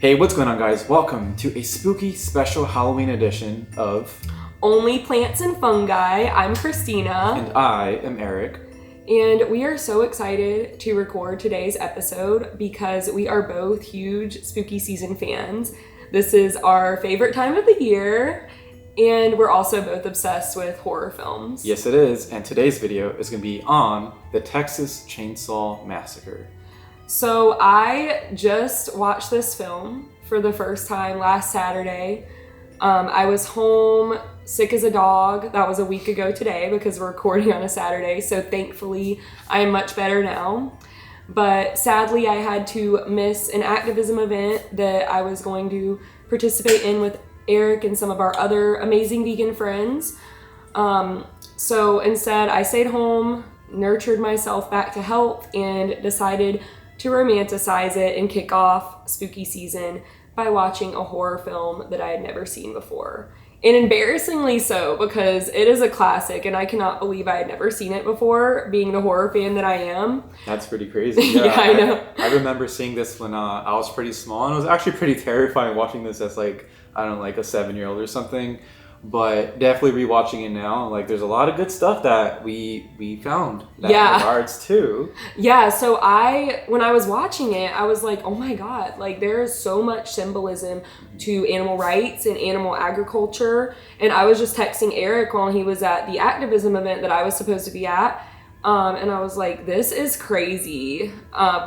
Hey, what's going on, guys? Welcome to a spooky special Halloween edition of Only Plants and Fungi. I'm Christina. And I am Eric. And we are so excited to record today's episode because we are both huge spooky season fans. This is our favorite time of the year, and we're also both obsessed with horror films. Yes, it is. And today's video is going to be on the Texas Chainsaw Massacre. So I just watched this film for the first time last Saturday. I was home sick as a dog. That was a week ago today because we're recording on a Saturday. So thankfully I am much better now. But sadly I had to miss an activism event that I was going to participate in with Eric and some of our other amazing vegan friends. So instead I stayed home, nurtured myself back to health, and decided to romanticize it and kick off spooky season by watching a horror film that I had never seen before. And embarrassingly so, because it is a classic and I cannot believe I had never seen it before, being the horror fan that I am. That's pretty crazy. Yeah, I know. I remember seeing this when I was pretty small, and it was actually pretty terrifying watching this as like a 7-year-old or something. But definitely rewatching it now, like there's a lot of good stuff that we found that in regards to. Yeah, so when I was watching it, I was like, oh my God, like there is so much symbolism to animal rights and animal agriculture. And I was just texting Eric while he was at the activism event that I was supposed to be at. And I was like, this is crazy.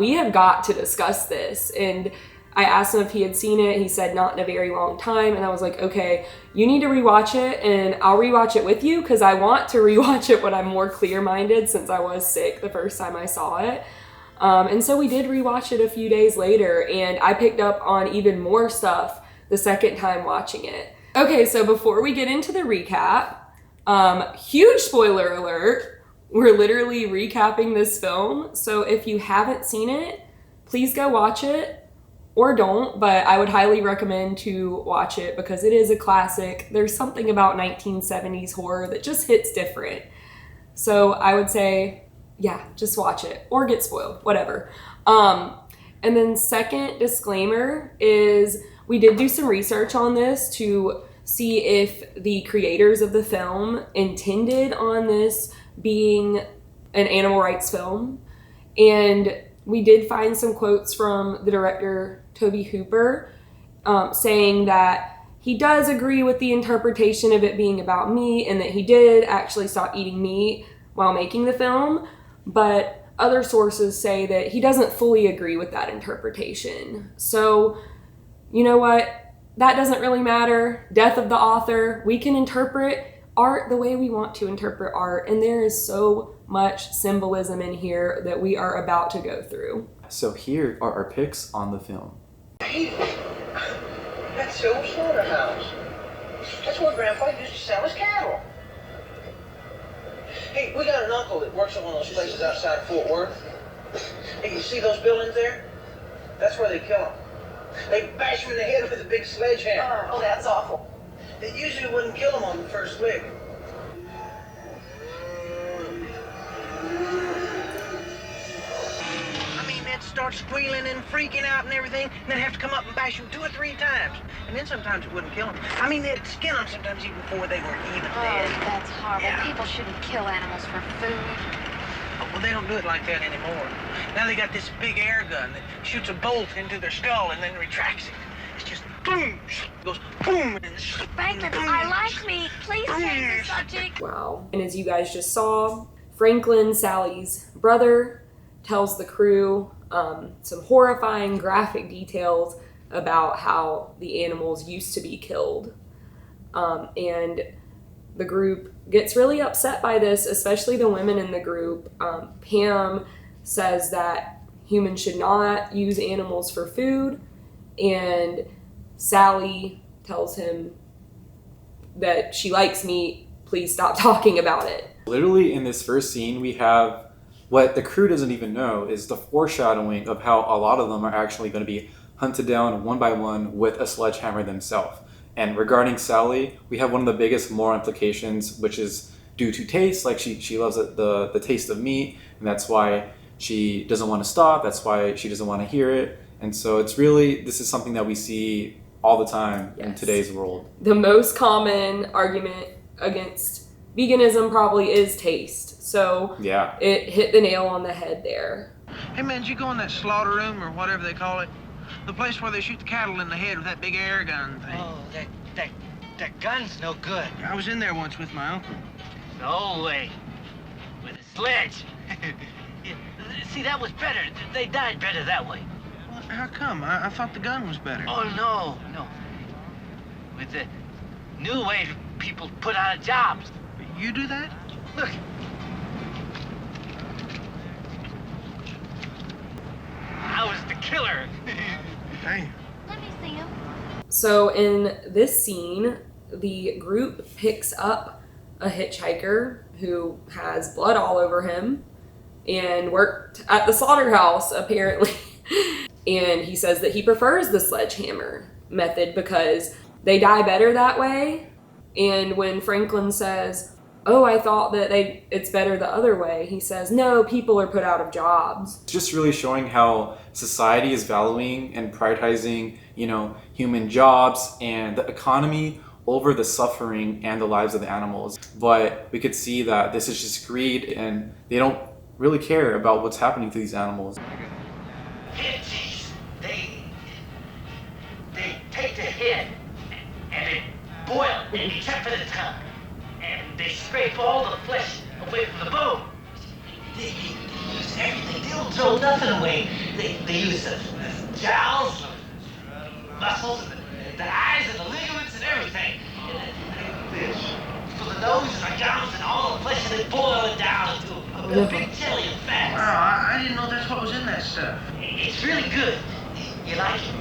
We have got to discuss this. And I asked him if he had seen it. He said not in a very long time. And I was like, okay, you need to rewatch it and I'll rewatch it with you because I want to rewatch it when I'm more clear-minded since I was sick the first time I saw it. And so we did rewatch it a few days later, and I picked up on even more stuff the second time watching it. Okay, so before we get into the recap, huge spoiler alert, we're literally recapping this film. So if you haven't seen it, please go watch it. Or don't, but I would highly recommend to watch it because it is a classic. There's something about 1970s horror that just hits different. So I would say, yeah, just watch it or get spoiled, whatever. And then second disclaimer is we did do some research on this to see if the creators of the film intended on this being an animal rights film. And we did find some quotes from the director, Toby Hooper, saying that he does agree with the interpretation of it being about meat and that he did actually stop eating meat while making the film. But other sources say that he doesn't fully agree with that interpretation. So, you know what? That doesn't really matter. Death of the author. We can interpret art the way we want to interpret art, and there is so much symbolism in here that we are about to go through. So here are our picks on the film. Hey, that's the old slaughterhouse. That's where Grandpa used to sell his cattle. Hey, we got an uncle that works at one of those places outside Fort Worth. Hey, you see those buildings there? That's where they kill them. They bash them in the head with a big sledgehammer. Oh, that's awful. They usually wouldn't kill them on the first lick. I mean, they'd start squealing and freaking out and everything, and then have to come up and bash them 2 or 3 times. And then sometimes it wouldn't kill them. I mean, they'd skin them sometimes even before they were even dead. Oh, that's horrible. Yeah. People shouldn't kill animals for food. Oh, well, they don't do it like that anymore. Now they got this big air gun that shoots a bolt into their skull and then retracts it. It's just boom, goes boom, and Bacon, I like meat. Please change the subject. Wow. And as you guys just saw, Franklin, Sally's brother, tells the crew some horrifying graphic details about how the animals used to be killed. And the group gets really upset by this, especially the women in the group. Pam says that humans should not use animals for food, and Sally tells him that she likes meat, please stop talking about it. Literally in this first scene, we have what the crew doesn't even know is the foreshadowing of how a lot of them are actually going to be hunted down one by one with a sledgehammer themselves. And regarding Sally, we have one of the biggest moral implications, which is due to taste. Like she loves the taste of meat, and that's why she doesn't want to stop. That's why she doesn't want to hear it. And so it's really, this is something that we see all the time in today's world. The most common argument against veganism probably is taste. So yeah, it hit the nail on the head there. Hey man, did you go in that slaughter room or whatever they call it? The place where they shoot the cattle in the head with that big air gun thing. Oh, that gun's no good. I was in there once with my uncle. No way. With a sledge. Yeah, see, that was better. They died better that way. Well, how come? I thought the gun was better. Oh, no. With the new way people put out of jobs. You do that? Look. I was the killer. Damn. Let me see him. So in this scene, the group picks up a hitchhiker who has blood all over him and worked at the slaughterhouse, apparently. And he says that he prefers the sledgehammer method because they die better that way. And when Franklin says, oh, I thought that it's better the other way, he says, no, people are put out of jobs. Just really showing how society is valuing and prioritizing, human jobs and the economy over the suffering and the lives of the animals. But we could see that this is just greed, and they don't really care about what's happening to these animals. They take the head and they boil it in except for the tongue. And they scrape all the flesh away from the bone. They use everything. They don't throw nothing away. They use the jowls, the muscles, the eyes, and the ligaments, and everything. For the nose and the gums and all the flesh, and they boil it down into a big jelly of fat. Wow, I didn't know that's what was in that stuff. It's really good. You like it?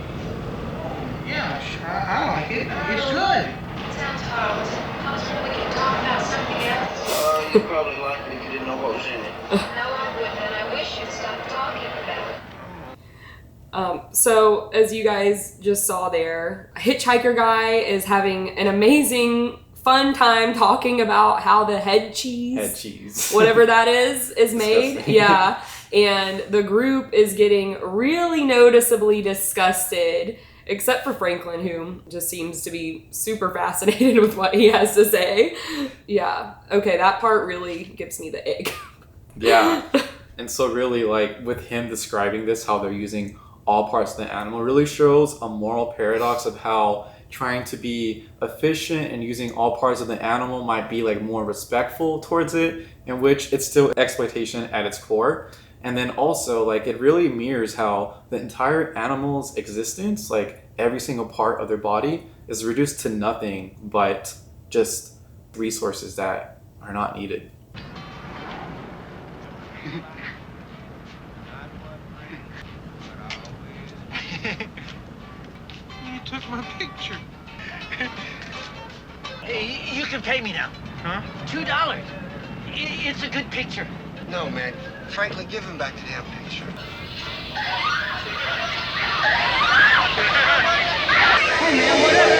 Yeah, I like it. It's good. Sounds harmless. Constable, we can talk about something else. You'd probably like it if you didn't know what was in it. No, I wouldn't, and I wish you'd stop talking about it. So as you guys just saw there, a hitchhiker guy is having an amazing fun time talking about how the head cheese, whatever that is made. Disgusting. Yeah. And the group is getting really noticeably disgusted, except for Franklin, who just seems to be super fascinated with what he has to say. Yeah. Okay, that part really gives me the ick. Yeah. And so really, with him describing this, how they're using all parts of the animal, really shows a moral paradox of how trying to be efficient and using all parts of the animal might be more respectful towards it, in which it's still exploitation at its core. And then also, it really mirrors how the entire animal's existence, every single part of their body, is reduced to nothing but just resources that are not needed. You took my picture. Hey, you can pay me now. Huh? $2. It's a good picture. No, man. Frankly, give him back the damn picture. Hey, man, whatever.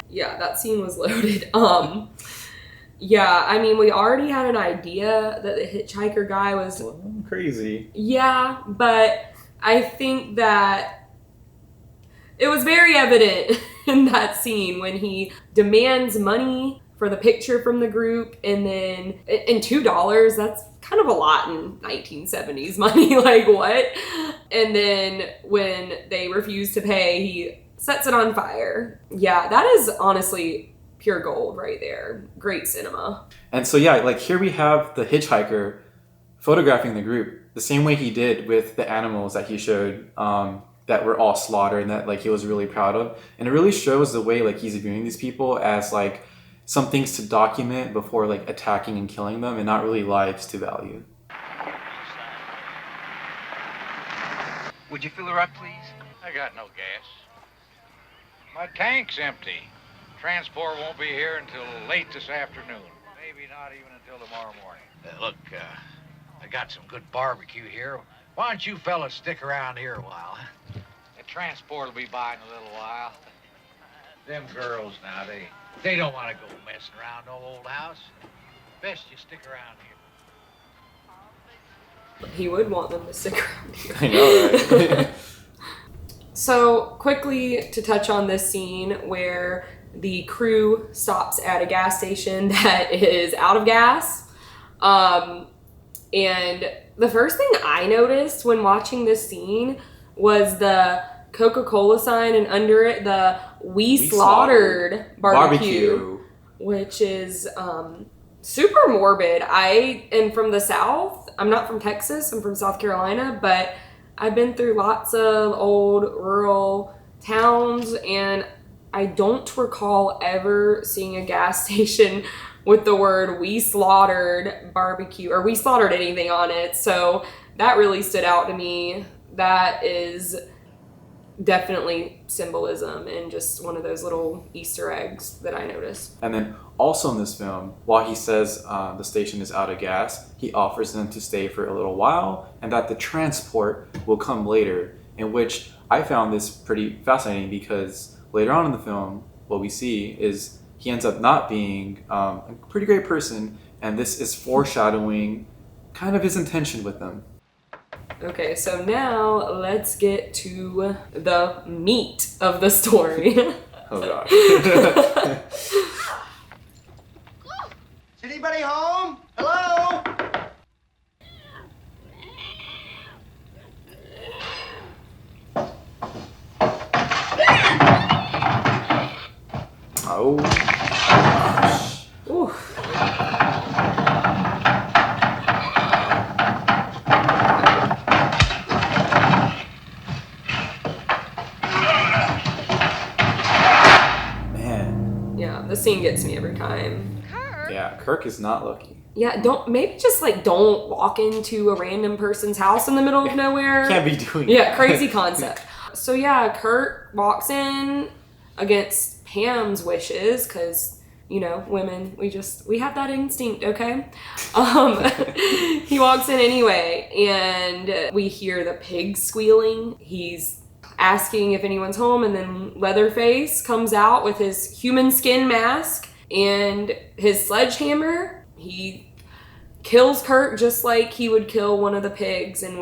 Yeah, that scene was loaded. Yeah, I mean, we already had an idea that the hitchhiker guy was Crazy. Yeah, but I think that it was very evident in that scene when he demands money for the picture from the group, and then and $2, that's kind of a lot in 1970s money, what? And then when they refuse to pay, he sets it on fire. Yeah, that is honestly pure gold right there. Great cinema. And so here we have the hitchhiker photographing the group the same way he did with the animals that he showed that were all slaughtered and that he was really proud of. And it really shows the way he's viewing these people as some things to document before attacking and killing them, and not really lives to value. Would you fill her up, please? I got no gas. My tank's empty. Transport won't be here until late this afternoon. Maybe not even until tomorrow morning. Look, I got some good barbecue here. Why don't you fellas stick around here a while? The transport will be by in a little while. Them girls now, they don't want to go messing around no old house. Best you stick around here. He would want them to stick around here. I know, right? So, quickly to touch on this scene where the crew stops at a gas station that is out of gas. And the first thing I noticed when watching this scene was the Coca-Cola sign, and under it, the We Slaughtered barbecue, which is super morbid. I am from the South. I'm not from Texas. I'm from South Carolina, but I've been through lots of old rural towns, and I don't recall ever seeing a gas station with the word "We Slaughtered barbecue" or "We Slaughtered" anything on it. So that really stood out to me. That is definitely symbolism and just one of those little Easter eggs that I noticed. And then also in this film, while he says the station is out of gas, he offers them to stay for a little while and that the transport will come later, in which I found this pretty fascinating because later on in the film, what we see is he ends up not being a pretty great person, and this is foreshadowing kind of his intention with them. Okay, so now let's get to the meat of the story. Oh gosh. Is anybody home? Hello? Oh. Ooh. Man. Yeah, the scene gets me every time. Yeah, Kirk is not lucky. Yeah, don't walk into a random person's house in the middle of nowhere. Can't be doing Yeah, that. crazy concept. So yeah, Kirk walks in against Pam's wishes because, you know, women, we have that instinct, okay? He walks in anyway, and we hear the pig squealing. He's asking if anyone's home, and then Leatherface comes out with his human skin mask and his sledgehammer. He kills Kirk just like he would kill one of the pigs, and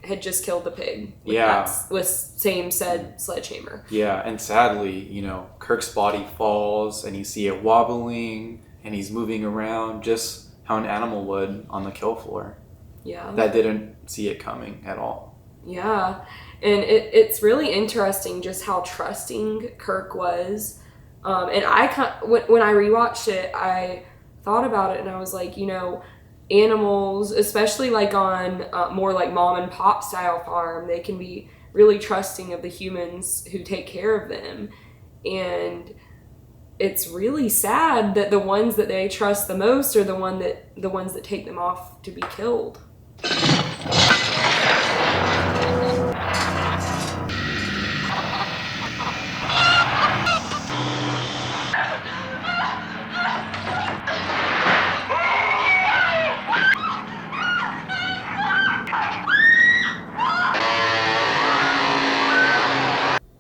had just killed the pig with same said sledgehammer. Yeah, and sadly, you know, Kirk's body falls and you see it wobbling and he's moving around just how an animal would on the kill floor. Yeah. That didn't see it coming at all. Yeah. And it's really interesting just how trusting Kirk was. And when I rewatched it, I thought about it and I was like, you know, animals, especially like on more like mom and pop style farm, they can be really trusting of the humans who take care of them. And it's really sad that the ones that they trust the most are the ones that take them off to be killed.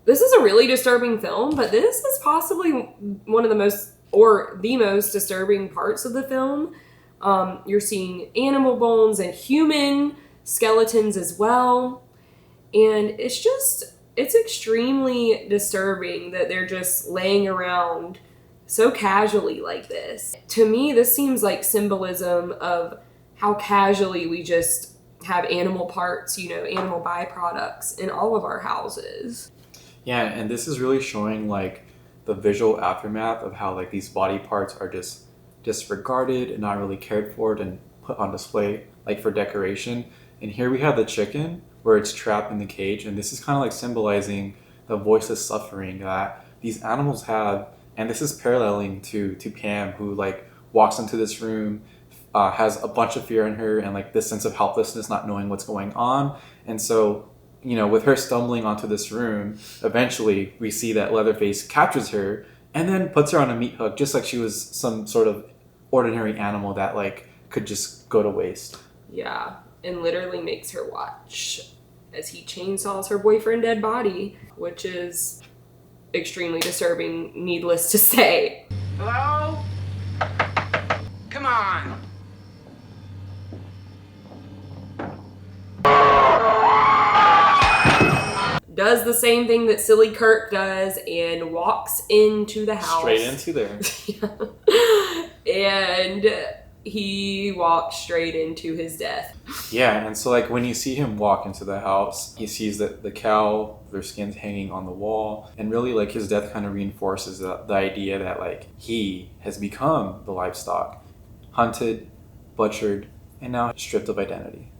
This is a really disturbing film, but this is possibly one of the most, or the most disturbing parts of the film. You're seeing animal bones and human skeletons as well. And it's extremely disturbing that they're just laying around so casually like this. To me, this seems like symbolism of how casually we just have animal parts, you know, animal byproducts in all of our houses. Yeah, and this is really showing like the visual aftermath of how like these body parts are just disregarded and not really cared for and put on display like for decoration. And here we have the chicken where it's trapped in the cage, and this is kind of like symbolizing the voiceless suffering that these animals have. And this is paralleling to Pam, who like walks into this room, has a bunch of fear in her and like this sense of helplessness, not knowing what's going on. And so, you know, with her stumbling onto this room, eventually we see that Leatherface captures her and then puts her on a meat hook, just like she was some sort of ordinary animal that like could just go to waste. Yeah, and literally makes her watch as he chainsaws her boyfriend dead body, which is extremely disturbing, needless to say. Hello? on! Does the same thing that silly Kirk does and walks into the house. Straight into there. And he walks straight into his death. Yeah, and so like when you see him walk into the house, he sees that the cow, their skin's hanging on the wall, and really like his death kind of reinforces the idea that like he has become the livestock, hunted, butchered, and now stripped of identity.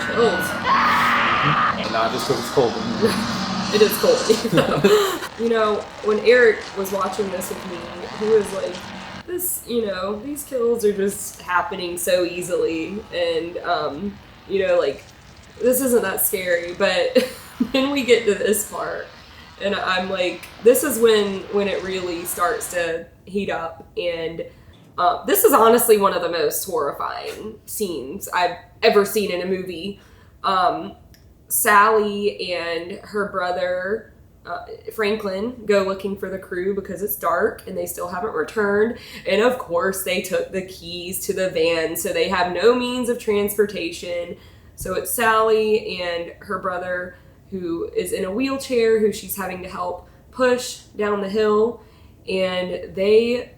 Chills. And not just because it's cold. It is cold. You know, when Eric was watching this with me, he was like, this, you know, these kills are just happening so easily. And, you know, like, this isn't that scary. But then we get to this part. And I'm like, this is when it really starts to heat up. And this is honestly one of the most horrifying scenes I've ever seen in a movie. Sally and her brother Franklin go looking for the crew because it's dark and they still haven't returned. And of course they took the keys to the van, so they have no means of transportation. So it's Sally and her brother who is in a wheelchair, who she's having to help push down the hill. And they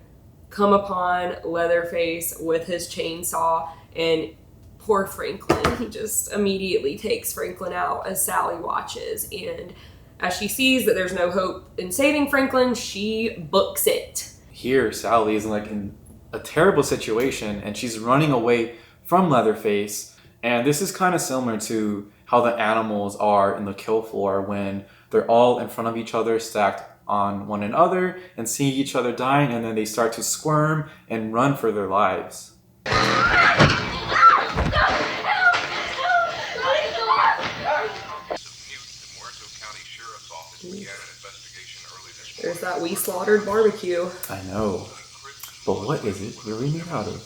come upon Leatherface with his chainsaw, and poor Franklin, he just immediately takes Franklin out as Sally watches. And as she sees that there's no hope in saving Franklin, she books it. Here, Sally is like in a terrible situation, and she's running away from Leatherface. And this is kind of similar to how the animals are in the kill floor when they're all in front of each other, stacked on one another, and seeing each other dying, and then they start to squirm and run for their lives. There's that we slaughtered barbecue. I know. But what is it really made out of?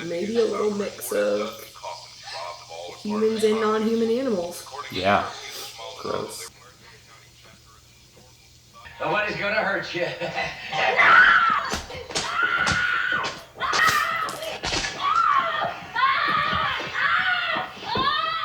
Maybe a little mix of humans and non-human animals. Yeah. Gross. Nobody's gonna hurt you.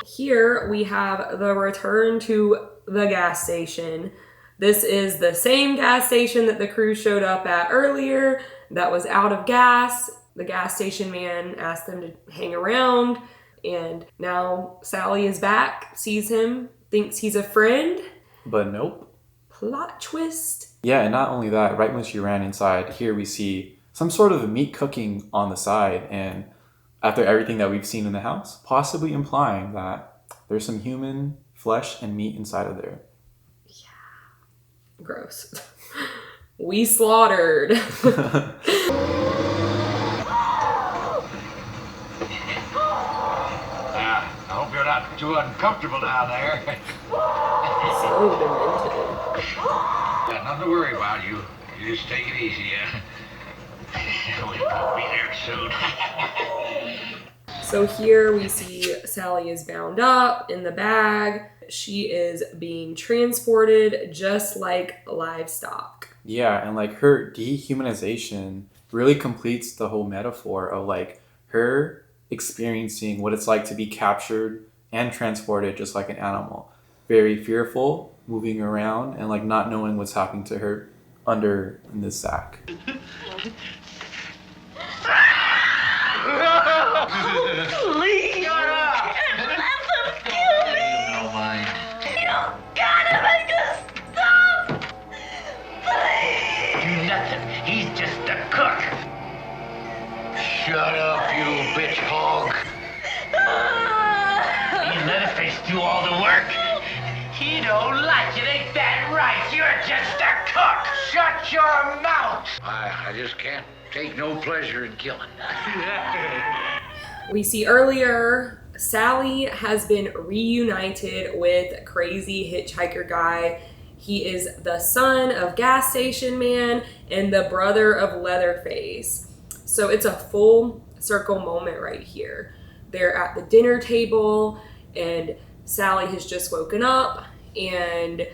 Here we have the return to the gas station. This is the same gas station that the crew showed up at earlier that was out of gas. The gas station man asked them to hang around, and now Sally is back, sees him, thinks he's a friend. But nope. Plot twist. Yeah, and not only that, right when she ran inside, here we see some sort of meat cooking on the side, and after everything that we've seen in the house, possibly implying that there's some human flesh and meat inside of there. Gross. We slaughtered. I hope you're not too uncomfortable down there. So demented. Got nothing to worry about. You just take it easy, yeah? We'll be there soon. So here we see Sally is bound up in the bag. She is being transported just like livestock. Yeah, and like her dehumanization really completes the whole metaphor of like her experiencing what it's like to be captured and transported just like an animal. Very fearful, moving around, and like not knowing what's happening to her under in this sack. Please! Shut up! Let them kill me! No mind. You gotta make us stop! Please! Do nothing. He's just a cook. Shut up, you bitch hog. You Leatherface do all the work. He don't like it, ain't that right? You're just a cook. Shut your mouth. I just can't take no pleasure in killing. We see earlier, Sally has been reunited with crazy hitchhiker guy. He is the son of gas station man and the brother of Leatherface. So it's a full circle moment right here. They're at the dinner table and Sally has just woken up and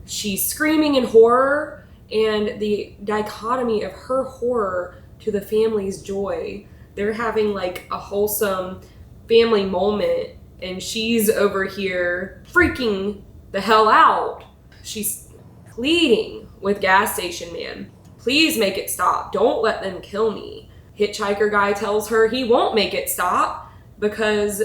she's screaming in horror, and the dichotomy of her horror to the family's joy. They're having like a wholesome family moment, and she's over here freaking the hell out. She's pleading with gas station man, please make it stop. Don't let them kill me. Hitchhiker guy tells her he won't make it stop because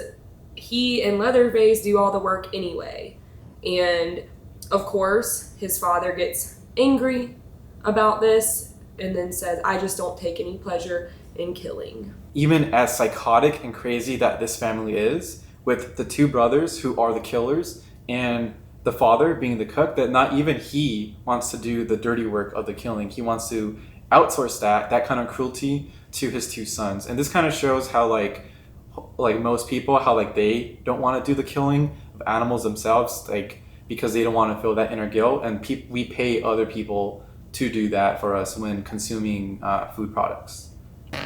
he and Leatherface do all the work anyway. And of course, his father gets angry about this and then says, I just don't take any pleasure in killing. Even as psychotic and crazy that this family is, with the two brothers who are the killers and the father being the cook, that not even he wants to do the dirty work of the killing. He wants to outsource that kind of cruelty to his two sons. And this kind of shows how like most people, how like they don't want to do the killing of animals themselves, like because they don't want to feel that inner guilt. And we pay other people to do that for us when consuming food products. Oh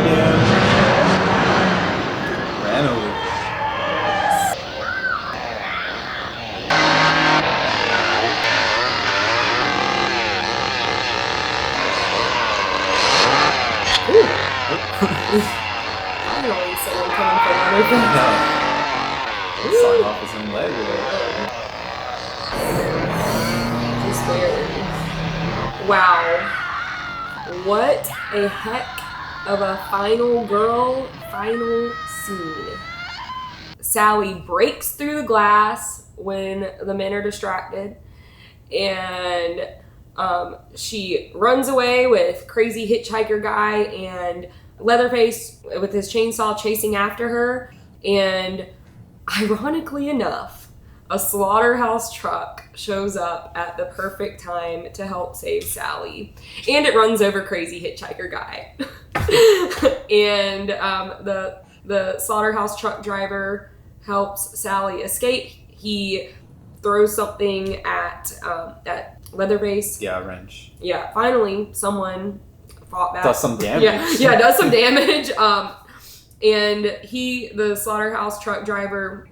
yeah. Ran over. Finally, someone coming for Leatherface. He's sawing off his own leg with it. Just barely. Wow. What a heck of a final scene. Sally breaks through the glass when the men are distracted, and she runs away with crazy hitchhiker guy and Leatherface with his chainsaw chasing after her. And ironically enough, a slaughterhouse truck shows up at the perfect time to help save Sally. And it runs over crazy hitchhiker guy. And the slaughterhouse truck driver helps Sally escape. He throws something at Leatherface. Yeah, a wrench. Yeah, finally someone fought back. Does some damage. Yeah, does some damage. And the slaughterhouse truck driver,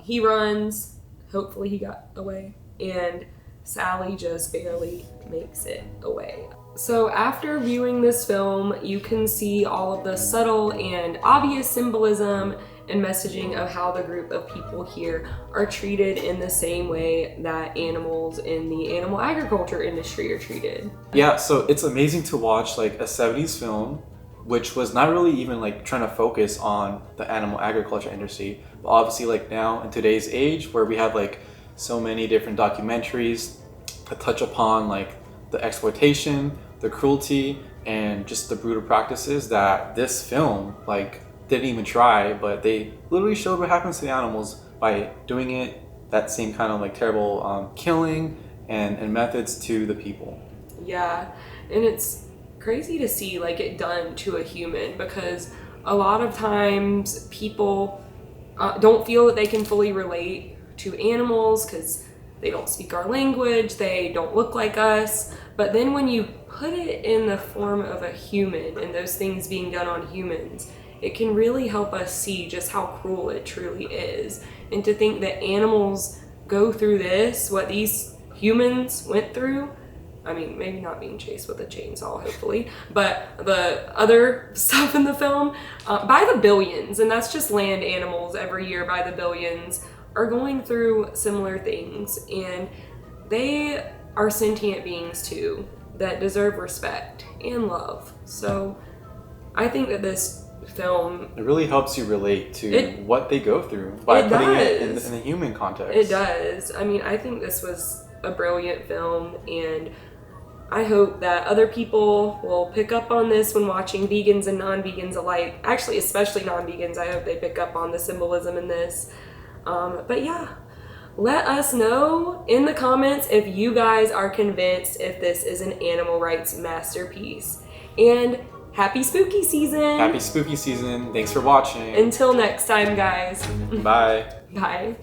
he runs. Hopefully he got away. And Sally just barely makes it away. So after viewing this film, you can see all of the subtle and obvious symbolism and messaging of how the group of people here are treated in the same way that animals in the animal agriculture industry are treated. Yeah, so it's amazing to watch like a 70s film which was not really even like trying to focus on the animal agriculture industry, but obviously like now in today's age where we have like so many different documentaries that touch upon like the exploitation, the cruelty, and just the brutal practices, that this film like didn't even try, but they literally showed what happens to the animals by doing it, that same kind of like terrible killing and methods to the people. Yeah, and it's crazy to see like it done to a human, because a lot of times people don't feel that they can fully relate to animals because they don't speak our language, they don't look like us. But then when you put it in the form of a human and those things being done on humans, it can really help us see just how cruel it truly is. And to think that animals go through this, what these humans went through, I mean, maybe not being chased with a chainsaw, hopefully, but the other stuff in the film, by the billions, and that's just land animals every year by the billions, are going through similar things. And they are sentient beings too, that deserve respect and love. So I think that this film, it really helps you relate to what they go through by putting it in a human context. It does. I mean, I think this was a brilliant film, and I hope that other people will pick up on this when watching, vegans and non-vegans alike. Actually, especially non-vegans, I hope they pick up on the symbolism in this. But yeah, let us know in the comments if you guys are convinced if this is an animal rights masterpiece. And happy spooky season! Happy spooky season. Thanks for watching. Until next time, guys. Bye. Bye.